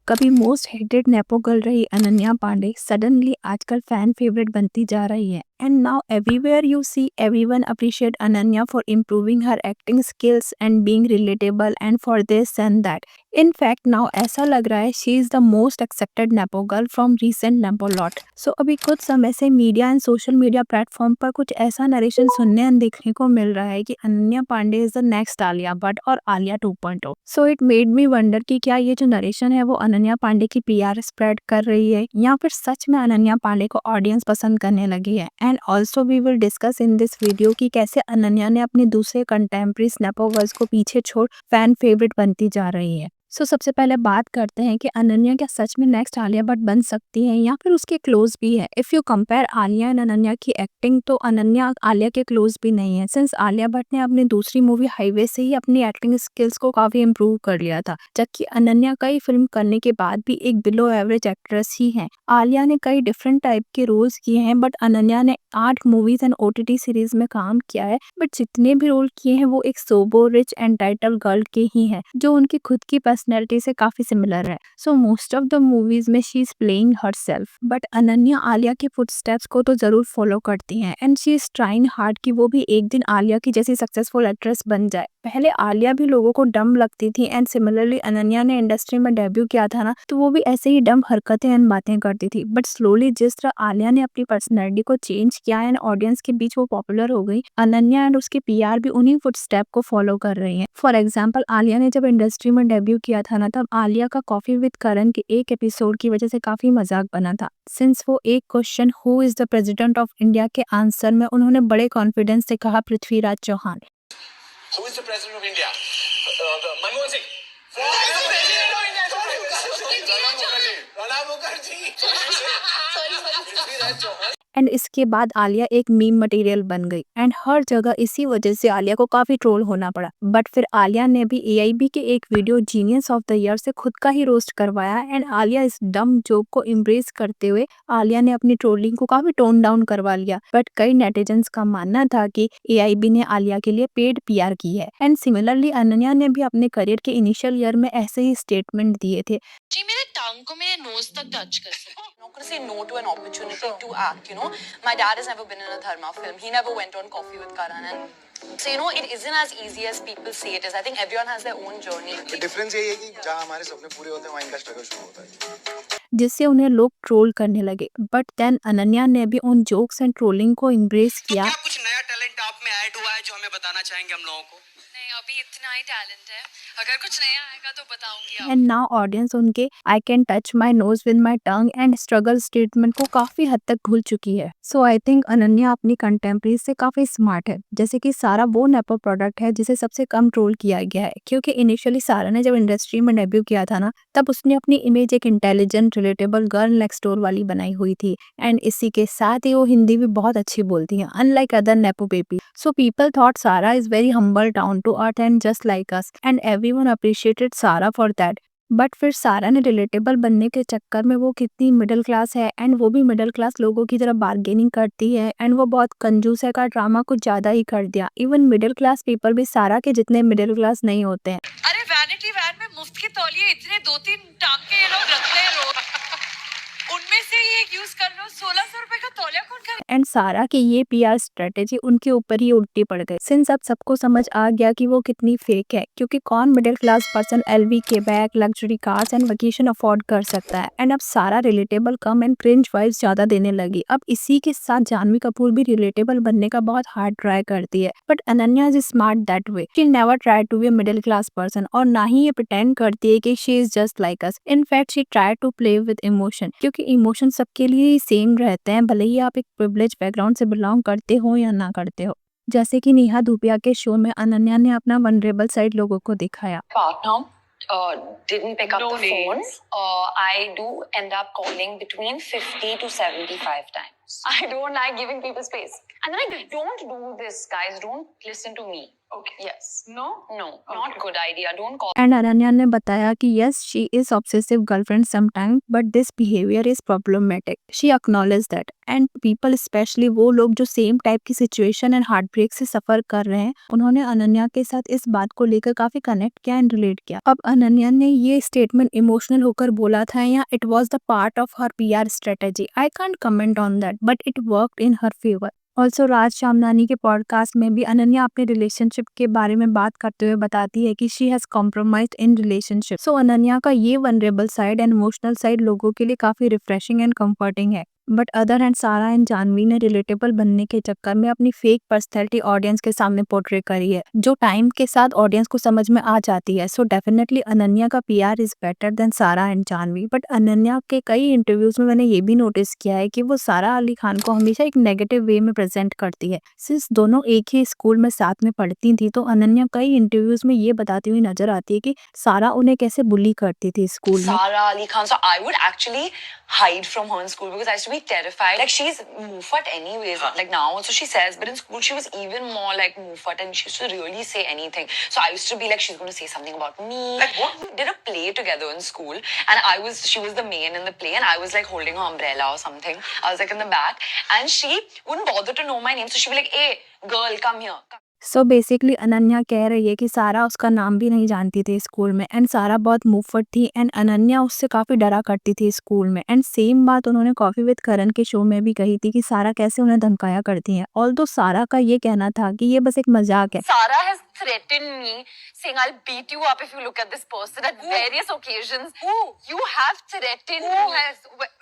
कभी most hated nepo girl रही Ananya Pandey suddenly आजकल फैन फेवरेट बनती जा रही है and now everywhere you see everyone appreciate Ananya for improving her acting skills and being relatable and for this and that. In fact now ऐसा लग रहा है she is the most accepted nepo girl from recent nepo lot. So अभी कुछ समय से media and social media platform पर कुछ ऐसा नरेशन सुनने एंड देखने को मिल रहा है कि Ananya Pandey is the next Alia Bhatt और Alia 2.0। So it made me wonder कि क्या ये जो नरेशन है वो अनन्या पांडे की पीआर स्प्रेड कर रही है या फिर सच में अनन्या पांडे को ऑडियंस पसंद करने लगी है। And also we will discuss in this video कि कैसे अनन्या ने अपने दूसरे कंटेम्प्रेरी नेपो गर्ल्स को पीछे छोड़ फैन फेवरेट बनती जा रही है। सो सबसे पहले बात करते हैं कि अनन्या क्या सच में नेक्स्ट आलिया भट्ट बन सकती है या फिर उसके क्लोज भी है। If you compare Alia and Ananya की एक्टिंग तो अनन्या आलिया के क्लोज भी नहीं है, सिंस आलिया भट्ट ने अपनी दूसरी मूवी हाईवे से ही अपनी एक्टिंग स्किल्स को काफी इम्प्रूव कर लिया था, जबकि अनन्या कई फिल्म करने के बाद भी एक बिलो एवरेज एक्ट्रेस ही है। आलिया ने कई डिफरेंट टाइप के रोल्स किए हैं बट अनन्या ने 8 मूवीज एंड ओटीटी सीरीज में काम किया है, बट जितने भी रोल किए हैं वो एक सोबो रिच एंड टाइटल गर्ल के ही हैं जो उनकी खुद की पर्सनैलिटी से काफी सिमिलर है। So most of the movies में she is playing herself, but Ananya Alia के फुटस्टेप्स को तो जरूर फॉलो करती हैं and she is trying hard कि वो भी एक दिन आलिया की जैसी सक्सेसफुल एक्ट्रेस बन जाए। पहले आलिया भी लोगों को डम लगती थी एंड सिमिलरली अनन्या ने इंडस्ट्री में डेब्यू किया था ना, तो वो भी ऐसे ही डम हरकतें एंड बातें करती थी, बट स्लोली जिस तरह आलिया ने अपनी पर्सनैलिटी को चेंज किया एंड ऑडियंस के बीच वो पॉपुलर हो गई, अनन्या एंड उसकी पीआर भी उन्हीं फुटस्टेप को फॉलो कर रही हैं। फॉर एग्जाम्पल आलिया ने जब इंडस्ट्री में डेब्यू किया था ना, तब आलिया का कॉफी विद करण के एक एपिसोड की वजह से काफी मजाक बना था, सिंस वो एक question who is the president of India के आंसर में उन्होंने बड़े कॉन्फिडेंस से कहा Prithviraj Chauhan. Who is the president of India? Manmohan Singh. Who is the president of India? Pranab Mukherjee. Pranab Mukherjee. And इसके बाद आलिया एक मीम मटेरियल बन गई एंड हर जगह इसी वजह से आलिया को काफी ट्रोल होना पड़ा। बट फिर आलिया ने भी एआईबी के एक video genius of the year से खुद का ही रोस्ट करवाया एंड आलिया इस डम जोक को इम्ब्रेस करते हुए आलिया ने अपनी ट्रोलिंग को काफी टोन डाउन करवा लिया। बट कई नेटिजन्स का मानना था कि एआईबी ने आलिया के लिए पेड पीआर की है एंड सिमिलरली अनन्या ने भी अपने करियर के इनिशियल ईयर में ऐसे ही स्टेटमेंट दिए थे। जी मेरे टांग को मेरे नोज तक टच कर सकते। I'm not going to say no to an opportunity to act, you know. My dad has never been in a Dharma film. He never went on Coffee with Karan. And so, you know, it isn't as easy as people say it is. I think everyone has their own journey. Difference यही है कि जहाँ हमारे सपने पूरे होते हैं वहाँ इनका स्ट्रगल शुरू होता है, जिससे उन्हें लोग ट्रोल करने लगे। बट देन अनन्या ने भी उन जोक्स एंड ट्रोलिंग को इम्ब्रेस तो किया। क्या कुछ नया टैलेंट आप में ऐड हुआ है जो हमें बताना चाहेंगे हम लोगों को? नहीं, अभी इतना ही टैलेंट है। अगर कुछ नया आएगा तो बताऊंगी आपको। एंड नाउ ऑडियंस उनके I can touch my nose with my tongue and struggle statement को काफी हद तक भूल चुकी है। सो आई थिंक अनन्या अपनी कंटेम्प्रेरी से काफी स्मार्ट है, जैसे कि सारा वो नेपो प्रोडक्ट है जिसे सबसे कम ट्रोल किया गया है, क्योंकि इनिशियली सारा ने जब इंडस्ट्री में डेब्यू किया था ना, तब उसने अपनी इमेज एक intelligent relatable girl next door वाली बनाई हुई थी एंड इसी के साथ ही वो हिंदी भी बहुत अच्छी बोलती है unlike other nepo baby. So people thought Sara is very humble, down to earth and just like us and everyone appreciated Sara for that. But फिर सारा ने रिलेटेबल बनने के चक्कर में वो कितनी मिडिल क्लास है एंड वो भी मिडिल क्लास लोगों की तरफ बार्गेनिंग करती है एंड वो बहुत कंजूस है का ड्रामा कुछ ज्यादा ही कर दिया। इवन मिडिल क्लास पीपल भी सारा के जितने मिडिल क्लास नहीं होते हैं। अरे वैनिटी वैन में मुफ्त के तौलिए इतने 2-3 टांके ये लोग रखते हैं रोज, उनमें से ही एक यूज कर लो। 1600 रुपए का तौलिया कौन खरीदेगा? एंड सारा की ये पीआर स्ट्रेटेजी उनके ऊपर ही उल्टी पड़ गई, सिंस अब सबको समझ आ गया कि वो कितनी फेक है, क्योंकि कौन मिडिल क्लास पर्सन एलवी के bag, luxury cars and vacation afford कर सकता है। एंड अब सारा relatable come and cringe vibes ज्यादा देने लगी। अब इसी के साथ जानवी कपूर भी रिलेटेबल बनने का बहुत हार्ड ट्राई करती है, but Ananya is smart that way. She never try to be a middle class person और ना ही ये प्रिटेंड करती है कि she is just like us. In fact she try to play with emotion, क्योंकि इमोशन सबके लिए ही सेम रहते हैं, भले ही आप एक प्रिविलेज बैकग्राउंड से बिलोंग करते हो या ना करते हो। जैसे कि नेहा धूपिया के शो में अनन्या ने अपना वनरेबल साइड लोगों को दिखाया। Partner didn't pick up the phone. I do end up calling between 50 to 75 times. I don't like giving people space. And then I don't do this, guys. Don't listen to me. Okay. Yes. No, not good idea. Don't call. And Ananya ने बताया कि yes she is obsessive girlfriend sometime but this behaviour is problematic she acknowledge that and people specially वो लोग जो same type की situation and heart break से सफर कर रहे हैं उन्होंने अनन्या के साथ इस बात को लेकर काफी कनेक्ट किया एंड रिलेट किया। अब अनन्या ने ये स्टेटमेंट इमोशनल होकर बोला था या it was the part of her PR strategy I can't comment on that but it worked in her favour. Also Raj Shamnani के पॉडकास्ट में भी अनन्या अपने रिलेशनशिप के बारे में बात करते हुए बताती है कि she has compromised in relationship. So Ananya का ये vulnerable side and emotional side लोगों के लिए काफी रिफ्रेशिंग एंड कंफर्टिंग है। But other hand Sara and Janhvi ने रिलेटेबल बनने के चक्कर में अपनी फेक पर्सनैलिटी ऑडियंस के सामने पोर्ट्रे करी है जो टाइम के साथ ऑडियंस को समझ में आ जाती है। सो डेफिनेटली अनन्या का PR इज बेटर देन सारा एंड जानवी। बट अनन्या के कई इंटरव्यूज में मैंने ये भी नोटिस किया है कि वो सारा अली खान को हमेशा एक नेगेटिव वे में प्रेजेंट करती है। सिंस दोनों एक ही स्कूल में साथ में पढ़ती थी तो अनन्या कई इंटरव्यूज में ये बताती हुई नजर आती है कि सारा उन्हें कैसे बुली करती थी स्कूल में। Sara Ali Khan. So I would actually hide from her in school because I used to be terrified. Like she's Mufat anyways. Like now also she says, but in school she was even more like Mufat and she used to really say anything. So I used to be like, she's going to say something about me. Like what? We did a play together in school and she was the main in the play and I was like holding her umbrella or something. I was like in the back and she wouldn't bother to know my name. So she'd be like, hey, girl, come here. So basically Ananya कह रही है कि सारा उसका नाम भी नहीं जानती थी स्कूल में एंड सारा बहुत मुफ्त थी एंड अनन्या उससे काफी डरा करती थी स्कूल में। एंड सेम बात उन्होंने कॉफी विद करण के शो में भी कही थी कि सारा कैसे उन्हें धमकाया करती है। ऑल्दो सारा का ये कहना था कि ये बस एक मजाक है। Sarah has threatened me saying I'll beat you up if you look at this person at various occasions. Who? You have threatened me.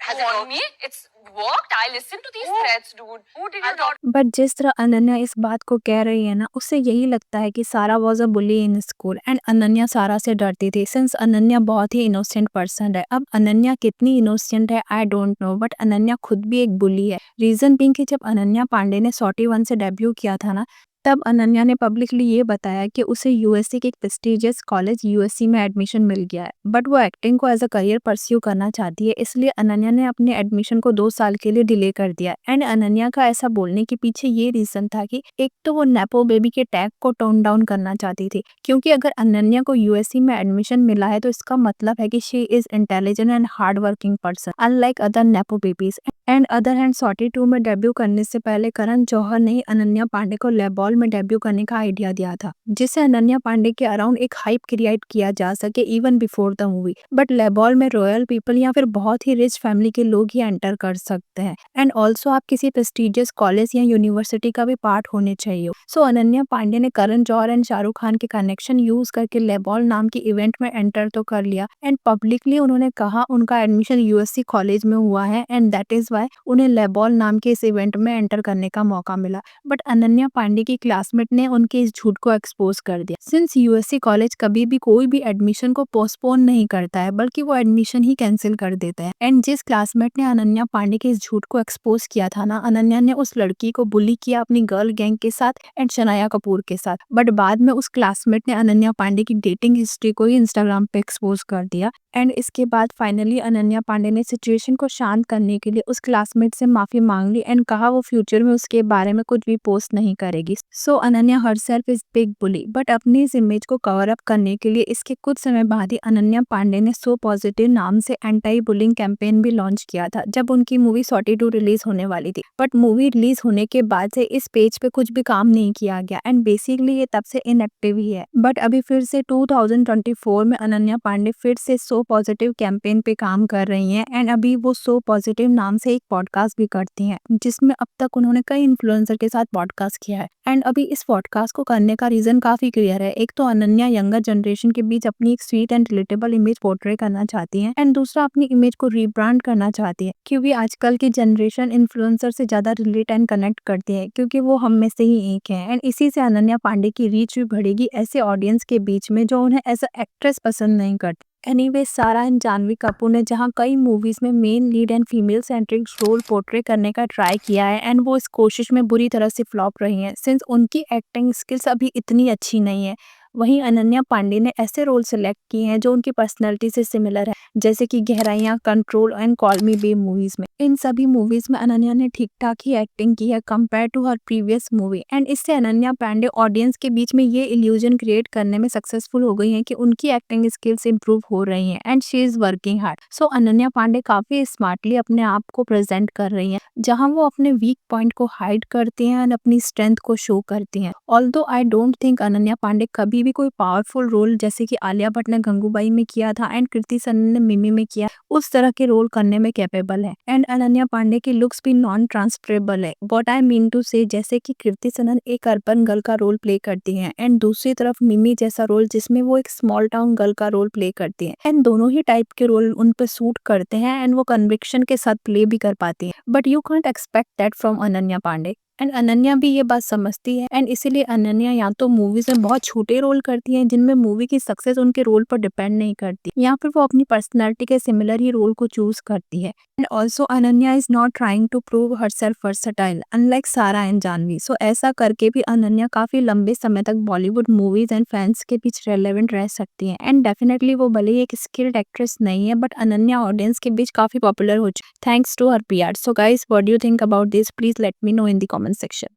Has it on me? It's worked. I listen to these threats, dude. Who did you talk? But जिस तरह अनन्या इस बात को कह रही है ना उससे यही लगता है कि सारा was a bully in school and Ananya सारा से डरती थी सिंस अनन्या बहुत ही इनोसेंट पर्सन है। अब अनन्या कितनी इनोसेंट है I don't know but Ananya खुद भी एक बुली है। रीजन बीइंग कि जब अनन्या पांडे ने 41 से डेब्यू किया था ना तब अनन्या ने पब्लिकली ये बताया कि उसे यूएससी के एक प्रेस्टिजियस कॉलेज USC में एडमिशन मिल गया है बट वो एक्टिंग को एज अ करियर परस्यू करना चाहती है इसलिए अनन्या ने अपने एडमिशन को 2 साल के लिए डिले कर दिया। एंड अनन्या का ऐसा बोलने के पीछे ये रीजन था कि एक तो वो नेपो बेबी के टैग को टोन डाउन करना चाहती थी क्योंकि अगर अनन्या को USC में एडमिशन मिला है तो इसका मतलब है कि she is intelligent and hard working person unlike other nepo babies. And other hand 42 में डेब्यू करने से पहले करण जौहर ने ही अनन्या पांडे को लेबॉल में डेब्यू करने का आइडिया दिया था जिससे अनन्या पांडे के अराउंड एक हाइप क्रिएट किया जा सके even before the movie. But लेबॉल में रॉयल पीपल या फिर बहुत ही रिच फैमिली के लोग ही एंटर कर सकते हैं एंड ऑल्सो आप किसी प्रेस्टिजियस कॉलेज या यूनिवर्सिटी का भी पार्ट होने चाहिए। सो अनन्या पांडे ने करण जौहर एंड शाहरुख खान के कनेक्शन यूज करके लेबॉल नाम के इवेंट में एंटर तो कर लिया एंड पब्लिकली उन्होंने कहा उनका एडमिशन USC कॉलेज में हुआ है एंड दैट इज वाई उन्हें लेबॉल नाम के इस इवेंट में एंटर करने का मौका मिला। बट अनन्या पांडे की क्लासमेट ने उनके इस झूठ को एक्सपोज कर दिया सिंस USC कॉलेज कभी भी कोई भी एडमिशन को पोस्टपोन नहीं करता है बल्कि वो एडमिशन ही कैंसिल कर देता है। एंड जिस क्लासमेट ने अनन्या पांडे के इस झूठ को एक्सपोज किया था ना अनन्या ने उस लड़की को बुली किया अपनी गर्ल गैंग के साथ एंड शनाया कपूर के साथ। बट बाद में उस क्लासमेट ने अनन्या पांडे की डेटिंग हिस्ट्री को ही इंस्टाग्राम पे एक्सपोज कर दिया एंड इसके बाद फाइनली अनन्या पांडे ने सिचुएशन को शांत करने के लिए उस क्लासमेट से माफी मांग ली एंड कहा वो फ्यूचर में उसके बारे में कुछ भी पोस्ट नहीं करेगी। So Ananya herself is big bully but अपनी इस इमेज को कवर अप करने के लिए इसके कुछ समय बाद ही अनन्या पांडे ने सो पॉजिटिव नाम से एंटी बुलिंग कैंपेन भी लॉन्च किया था जब उनकी मूवी 42 रिलीज होने वाली थी। बट मूवी रिलीज होने के बाद से इस पेज पे कुछ भी काम नहीं किया गया एंड बेसिकली ये तब से इनएक्टिव ही है। बट अभी फिर से 2024 में अनन्या पांडे फिर से सो पॉजिटिव कैंपेन पे काम कर रही हैं एंड अभी वो सो पॉजिटिव नाम से एक पॉडकास्ट भी करती हैं जिसमें अब तक उन्होंने कई इन्फ्लुएंसर के साथ पॉडकास्ट किया है। एंड अभी इस पॉडकास्ट को करने का रीजन काफी क्लियर है। एक तो अनन्या यंगर जनरेशन के बीच अपनी एक sweet and relatable image portray करना चाहती है एंड दूसरा अपनी इमेज को रीब्रांड करना चाहती है क्योंकि आजकल की जनरेशन इन्फ्लुएंसर से ज्यादा रिलेट एंड कनेक्ट करती है क्योंकि वो हम में से ही एक है एंड इसी से अनन्या पांडे की रीच भी बढ़ेगी ऐसे ऑडियंस के बीच में जो उन्हें एज अ एक्ट्रेस पसंद नहीं करती। एनीवे सारा एंड जानवी कपूर ने जहां कई मूवीज में main lead and female centric role portray करने का ट्राई किया है एंड वो इस कोशिश में बुरी तरह से फ्लॉप रही हैं सिंस उनकी एक्टिंग स्किल्स अभी इतनी अच्छी नहीं है। वहीं अनन्या पांडे ने ऐसे रोल सिलेक्ट किए हैं जो उनकी पर्सनैलिटी से सिमिलर है, जैसे कि गहराइयाँ, control and call me babe movies में। इन सभी मूवीज में अनन्या ने ठीक ठाक ही एक्टिंग की है compare to her previous movie, and इससे अनन्या पांडे ऑडियंस के बीच में ये इल्यूजन क्रिएट करने में सक्सेसफुल हो गई हैं कि उनकी एक्टिंग स्किल्स इंप्रूव हो रही हैं and she is working hard. So Ananya Pandey काफी स्मार्टली अपने आप को प्रेजेंट कर रही हैं, जहां वो अपने वीक पॉइंट को हाइड करती हैं एंड अपनी स्ट्रेंथ को शो करती हैं। Although I don't think Ananya Pandey कभी भी कोई पावरफुल रोल जैसे कि आलिया भट्ट ने गंगूबाई में किया था एंड कृति सनन ने मिमी में किया, उस तरह के रोल करने में कैपेबल है। एंड अनन्या पांडे की लुक्स भी नॉन ट्रांसफरेबल है। व्हाट आई मीन टू से, जैसे कि कृति सनन एक अर्बन गर्ल का रोल प्ले करती हैं एंड दूसरी तरफ मिमी जैसा रोल जिसमें वो एक स्मॉल टाउन गर्ल का रोल प्ले करती हैं, एंड दोनों ही टाइप के रोल उन पे सूट करते हैं एंड वो कन्विक्शन के साथ प्ले भी कर पाती हैं। But you can't expect that from Ananya Pandey, and Ananya भी ये बात समझती है, एंड इसीलिए अनन्या या तो मूवीज में बहुत छोटे रोल करती हैं जिनमें मूवी की सक्सेस उनके रोल पर डिपेंड नहीं करती, या फिर वो अपनी पर्सनैलिटी के सिमिलर ही रोल को चूज करती है। And also Ananya is not trying to prove herself versatile unlike Sara and Janhvi. So ऐसा करके भी अनन्या काफी लंबे समय तक बॉलीवुड मूवीज एंड फैंस के बीच रेलेवेंट रह सकती है। एंड डेफिनेटली वो भले ही एक स्किल्ड एक्ट्रेस नहीं है, बट अनन्या ऑडियंस के बीच काफी पॉपुलर हो चुकी है thanks to her PR. So guys, what do you think about this? Please let me know in the comment section.